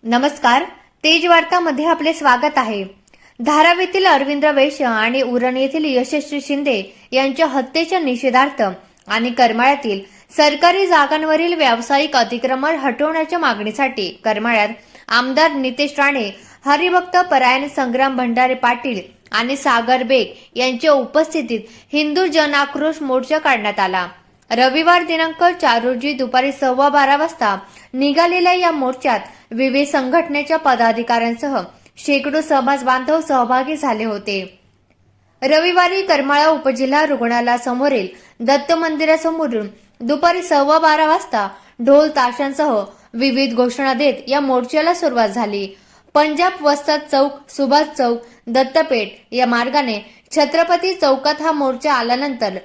नमस्कार, तेज वार्तामध्ये आपले स्वागत आहे। धारावीतील अरविंद वैश्य आणि उरण येथील यशस्वी शिंदे यांच्या हत्येच्या निषेधार्थ आणि करमाळ्यातील सरकारी जागांवरील व्यावसायिक अतिक्रमण हटवण्याच्या मागणीसाठी करमाळ्यात आमदार नितेश राणे, हरिभक्त परायण संग्राम भंडारे पाटील आणि सागर बेग यांच्या उपस्थितीत हिंदू जन आक्रोश मोर्चा काढण्यात आला। रविवार दिनांक 4 रोजी दुपारी 12:15 वाजता निघालेल्या या मोर्चात विविध संघटनेच्या पदाधिकाऱ्यांसह शेकडो समाज बांधव सहभागी झाले होते। रविवारी करमाळा उपजिल्हा रुग्णालयासमोरील दत्त मंदिरासमोरून दुपारी 12:15 वाजता ढोल ताशांसह विविध घोषणा देत या मोर्चाला सुरुवात झाली। पंजाब वस्ताद चौक, सुभाष चौक, दत्तपेठ या मार्गाने छत्रपती चौकात हा मोर्चा आल्यानंतर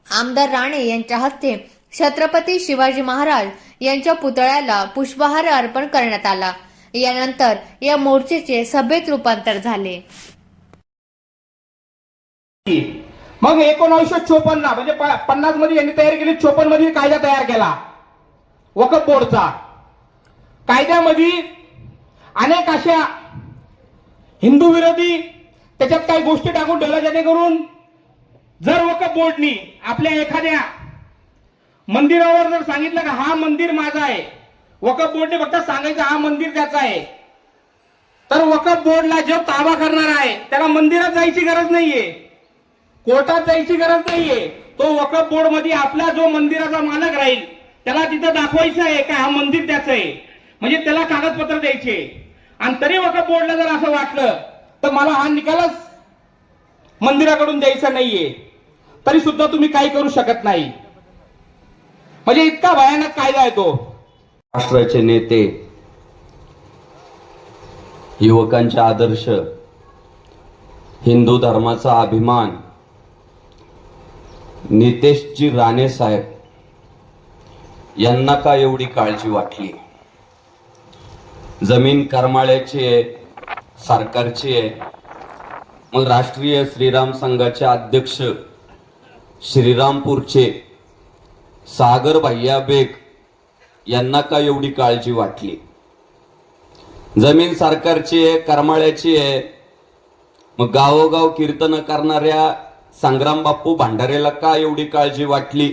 आमदार राणे यांच्या हस्ते छत्रपती शिवाजी महाराज यांच्या पुतळ्याला पुष्पहार अर्पण करण्यात आला। यानंतर या मोर्चाचे सभेत रूपांतर झाले। मग 1954 म्हणजे 50 मध्ये यांनी तयार केली, 54 मध्ये कायदा तयार केला वक्फ बोर्डचा। कायद्यामध्ये अनेक अशा हिंदू विरोधी त्याच्यात काही गोष्टी टाकून ठेवल्या, जेणेकरून जर वक्फ बोर्डनी आपल्या एखाद्या मंदिरावर जर सांगितलं का हा मंदिर माझा आहे, वक्फ बोर्डने फक्त सांगायचं हा मंदिर त्याचा आहे, तर वक्फ बोर्डला जो ताबा करणार आहे त्याला मंदिरात जायची गरज नाहीये, कोर्टात जायची गरज नाहीये। तो वक्फ बोर्ड मध्ये आपला जो मंदिराचा मालक राहील त्याला तिथं दाखवायचं आहे का हा मंदिर त्याचं आहे, म्हणजे त्याला कागदपत्र द्यायचे। आणि तरी वक्फ बोर्डला जर असं वाटलं तर मला हा निकालच मंदिराकडून द्यायचा नाहीये, तरी सुद्धा तुम्ही काही करू शकत नाही। म्हणजे इतका भयानक कायदा आहे तो। राष्ट्राचे नेते, युवकांचे आदर्श, हिंदू धर्माचा अभिमान नितेशजी राणे साहेब यांना का एवढी काळजी वाटली? जमीन करमाळ्याची आहे, सरकारची आहे, मग राष्ट्रीय श्रीराम संघाचे अध्यक्ष श्रीरामपूरचे सागर भैया बेग यांना का एवढी काळजी वाटली? जमीन सरकारची आहे, करमाळ्याची आहे, मग गावोगाव कीर्तन करणाऱ्या संग्राम बाप्पू भंडारेला का एवढी काळजी वाटली?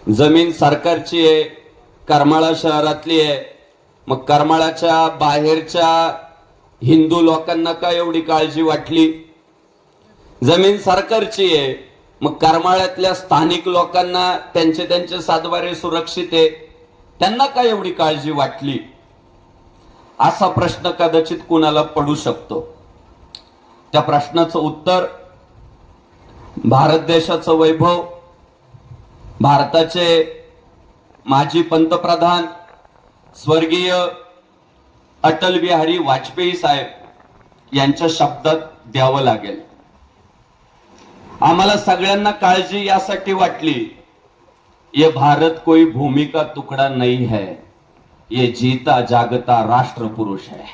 जमीन सरकारची आहे, करमाळा शहरातली आहे, मग करमाळाच्या बाहेरच्या हिंदू लोकांना का एवढी काळजी वाटली? जमीन सरकारची आहे, मग करमाळ्यातल्या स्थानिक लोकांना त्यांचे सातबारे सुरक्षित आहे, त्यांना का एवढी काळजी वाटली? असा प्रश्न कदाचित कुणाला पडू शकतो। त्या प्रश्नाचं उत्तर भारत देशाचं वैभव, भारताचे माजी पंतप्रधान स्वर्गीय अटल बिहारी वाजपेयी साहेब यांच्या शब्दात द्यावं लागेल। आम्हाला सगळ्यांना काळजी यासाठी वाटली, ये भारत कोई भूमि का टुकड़ा नहीं है, ये जीता जागता राष्ट्र पुरुष है,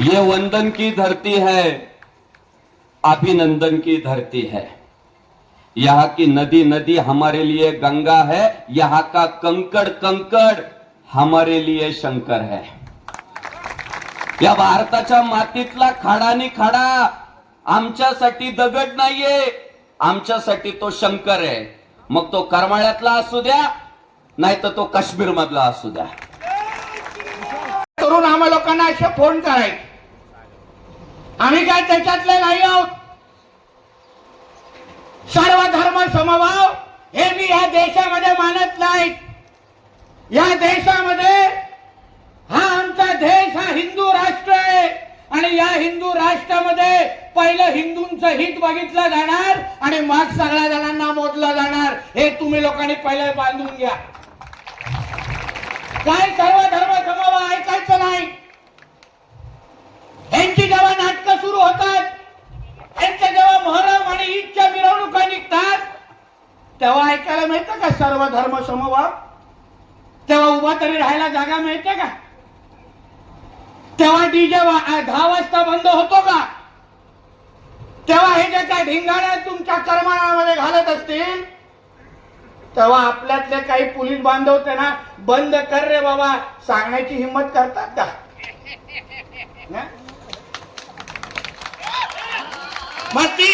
ये वंदन की धरती है, अभिनंदन की धरती है, यहाँ की नदी नदी हमारे लिए गंगा है, यहाँ का कंकड़ कंकड़ हमारे लिए शंकर है। या भारताच्या मातीतला खडानी खडा आमच्यासाठी दगड नाहीये, आमच्यासाठी तो शंकर आहे। मग तो करमाळ्यातला असू द्या, नाही तर तो काश्मीर मधला असू द्या। तरुण आम्हा लोकांना असे फोन करायचे, आम्ही काय त्याच्यातले नाही आहोत। सर्व धर्म समभाव हे मी या देशामध्ये मानत नाही। या देशामध्ये हा आमचा देश हा हिंदू राष्ट्र आहे, आणि या हिंदू राष्ट्रामध्ये पहिलं हिंदूंचं हित बघितलं जाणार आणि मग सगळ्या जणांना मोजलं जाणार। हे तुम्ही लोकांनी पहिले बांधून घ्या। काय सर्व धर्म समभाव ऐकायचं नाही। यांची जेव्हा नाटकं सुरू होतात, यांच्या जेव्हा मोहरम आणि ईदच्या मिरवणुका निघतात, तेव्हा ऐकायला मिळतं का सर्व धर्म समभाव? तेव्हा उभा तरी राहायला जागा मिळते का? तेव्हा डीजे 10 वाजता बंद होतो का? तेव्हा हे जे काय ढिंगाणा तुमच्या करमाळ्यामध्ये घालत असतील तेव्हा आपल्यातले काही पोलीस बांधव त्यांना बंद कर रे बाबा सांगण्याची हिंमत करतात का? हं? मग ती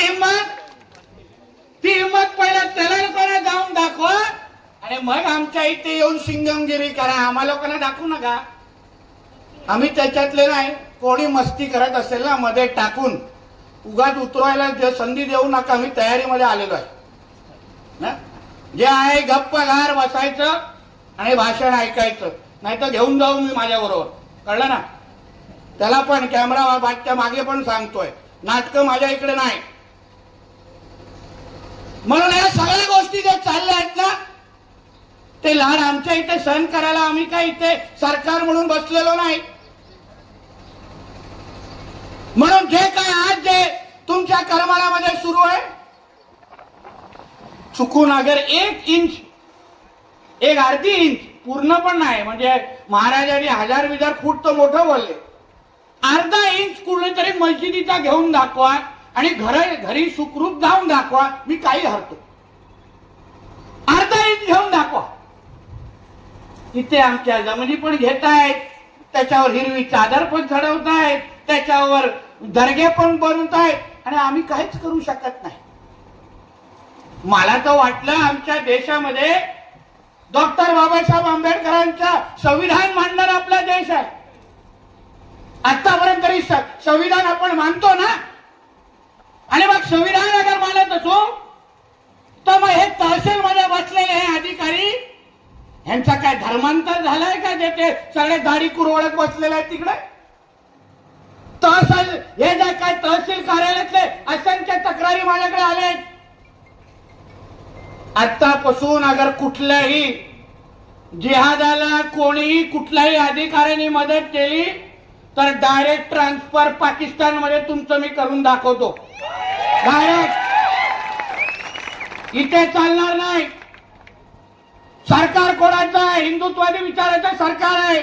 हिंमत पहिला तेलंगणा जाऊन दाखवा आणि मग आमच्या इथे येऊन सिंगमगिरी करा. आम्हाला लोकांना दाखवू नका. आम्ही त्याच्यातले नाही. कोणी मस्ती करत असेल ना मध्ये टाकून उगाच उतरवायला संधी देऊ नका. आम्ही तयारीमध्ये आलेलो आहे ना. जे आहे गप्प घार बसायचं आणि भाषण ऐकायचं, नाही तर घेऊन जाऊ मी माझ्या बरोबर. कळलं ना? त्याला पण कॅमेरा बाजच्या मागे पण सांगतोय, नाटकं माझ्या इकडे नाही. म्हणून या सगळ्या गोष्टी ज्या चालल्या आहेत ना ते लाड आमच्या इथे सहन करायला आम्ही काय इथे सरकार म्हणून बसलेलो नाही. म्हणून जे काय आज जे तुमच्या करमाळ्यामध्ये सुरू आहे, चुकून अगर 1 इंच, एक अर्धी इंच, पूर्ण पण नाही म्हणजे महाराजांनी 1000 फूट तर मोठं बोलले, अर्धा इंच कुठेतरी मस्जिदीचा घेऊन दाखवा आणि घरी सुखरूप जाऊन दाखवा. मी काही हरतो. अर्धा इंच घेऊन दाखवा. इथे आमच्या जमिनी पण घेतायत, त्याच्यावर हिरवी चादर पण चढवतायत, त्याच्यावर दर्गे पण बनवतायत आणि आम्ही काहीच करू शकत नाही. मला तर वाटलं आमच्या देशामध्ये डॉक्टर बाबासाहेब आंबेडकरांचा संविधान मांडणारा आपला देश आहे. आतापर्यंत तरी संविधान आपण मानतो ना. आणि मग संविधान अगर मानत असो तर मग हे तहसील मध्ये बसलेले हे अधिकारी यांचा काय धर्मांतर झालाय का? जे ते सगळे दाढी कुरवळत बसलेले आहेत तिकडे. तहसील हे जे काय तहसील कार्यालयातले असंख्य तक्रारी माझ्याकडे आले. आतापासून अगर कुठल्याही जिहादाला कोणीही कुठल्याही अधिकाऱ्याने मदत केली तर डायरेक्ट ट्रान्सफर पाकिस्तान मध्ये तुमचं मी करून दाखवतो. डायरेक्ट. इथे चालणार नाही. सरकार कोणाचं आहे? हिंदुत्वादी विचाराचं सरकार आहे.